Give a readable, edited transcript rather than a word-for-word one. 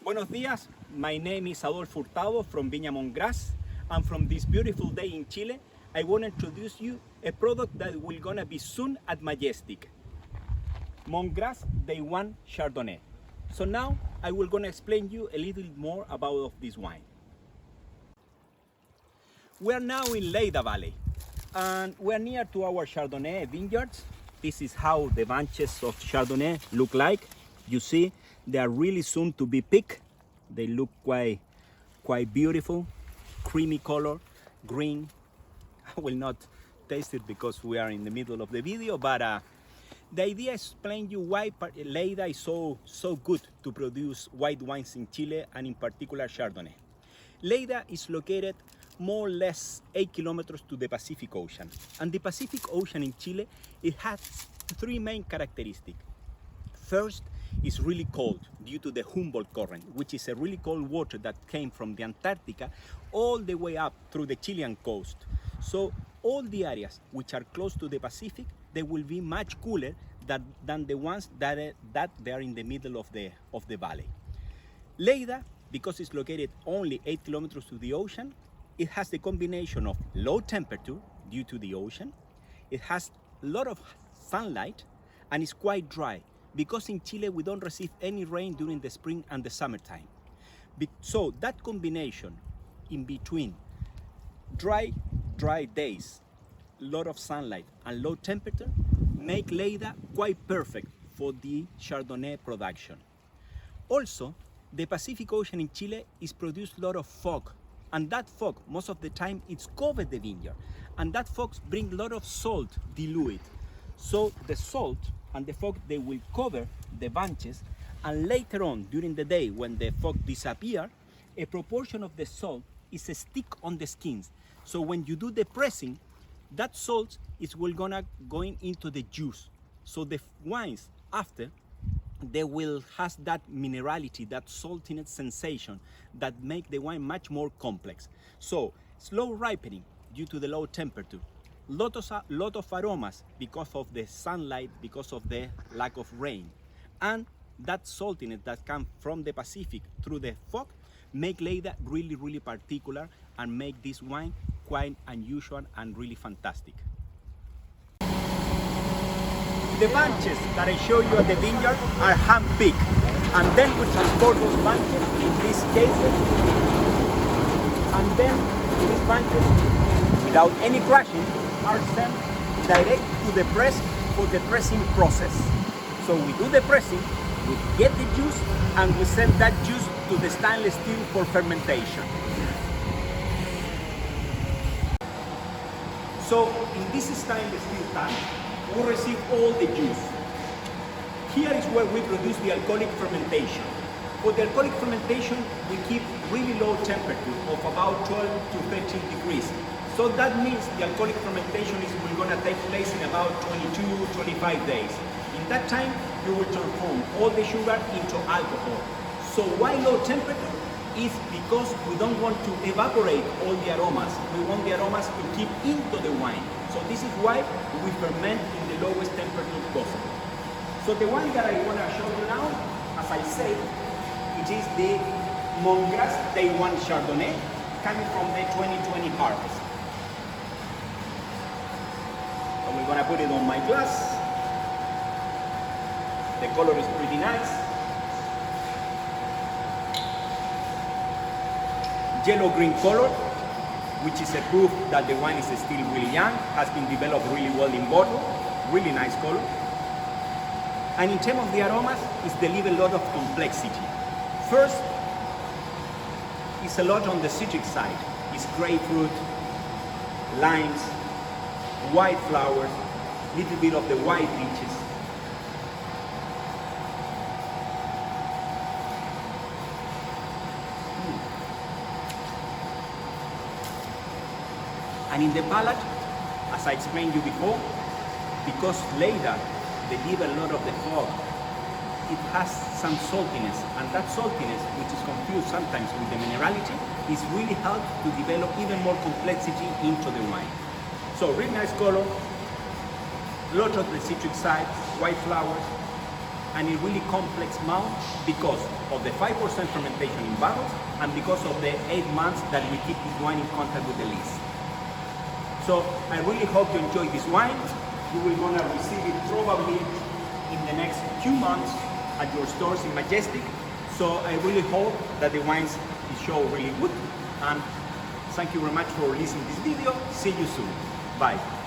Buenos días, my name is Adolfo Hurtado from Viña MontGras, and from this beautiful day in Chile, I want to introduce you a product that will gonna be soon at Majestic. MontGras Day One Chardonnay. So now I will gonna explain you a little more about of this wine. We are now in Lleida Valley, and we are near to our Chardonnay vineyards. This is how the bunches of Chardonnay look like. You see, they are really soon to be picked. They look quite beautiful, creamy color, green. I will not taste it because we are in the middle of the video, but the idea is to explain you why Lleida is so good to produce white wines in Chile, and in particular Chardonnay. Lleida is located more or less 8 kilometers to the Pacific Ocean. And the Pacific Ocean in Chile, it has three main characteristics. First, it's really cold due to the Humboldt current, which is a really cold water that came from the Antarctica all the way up through the Chilean coast. So all the areas which are close to the Pacific, they will be much cooler than the ones that they are in the middle of the valley. Lleida, because it's located only 8 kilometers to the ocean, it has the combination of low temperature due to the ocean. It has a lot of sunlight, and it's quite dry, because in Chile we don't receive any rain during the spring and the summertime. So that combination in between dry days, lot of sunlight and low temperature make Lleida quite perfect for the Chardonnay production. Also, the Pacific Ocean in Chile is produced a lot of fog, and that fog most of the time it's covered the vineyard, and that fog bring a lot of salt diluted. So the salt and the fog, they will cover the bunches, and later on during the day when the fog disappears, a proportion of the salt is a stick on the skins. So when you do the pressing, that salt is gonna going into the juice. So the wines after, they will have that minerality, that saltiness sensation that make the wine much more complex. So slow ripening due to the low temperature. Lot of aromas because of the sunlight, because of the lack of rain, and that saltiness that comes from the Pacific through the fog make Lleida really particular, and make this wine quite unusual and really fantastic. The bunches that I show you at the vineyard are hand-picked, and then we transport those bunches in these cases, and then these bunches, without any crushing, are sent direct to the press for the pressing process. So we do the pressing, we get the juice, and we send that juice to the stainless steel for fermentation. So in this stainless steel tank, we receive all the juice. Here is where we produce the alcoholic fermentation. For the alcoholic fermentation, we keep really low temperature of about 12 to 13 degrees. So that means the alcoholic fermentation is going to take place in about 22-25 days. In that time, you will transform all the sugar into alcohol. So why low temperature? Is because we don't want to evaporate all the aromas. We want the aromas to keep into the wine. So this is why we ferment in the lowest temperature possible. So the wine that I want to show you now, as I said, it is the MontGras Day One Chardonnay, coming from the 2020 harvest. I'm gonna put it on my glass. The color is pretty nice. Yellow-green color, which is a proof that the wine is still really young, has been developed really well in bottle, really nice color. And in terms of the aromas, it's delivered a lot of complexity. First, it's a lot on the citric side. It's grapefruit, limes, white flowers, little bit of the white peaches. And in the palate, as I explained you before, because Lleida delivers a lot of the fog, it has some saltiness, and that saltiness, which is confused sometimes with the minerality, is really helped to develop even more complexity into the wine. So really nice color, lot of the citric side, white flowers, and a really complex malt because of the 5% fermentation in barrels and because of the 8 months that we keep this wine in contact with the lees. So I really hope you enjoy this wine. You will gonna receive it probably in the next few months at your stores in Majestic. So I really hope that the wines show really good. And thank you very much for listening to this video. See you soon. Bye.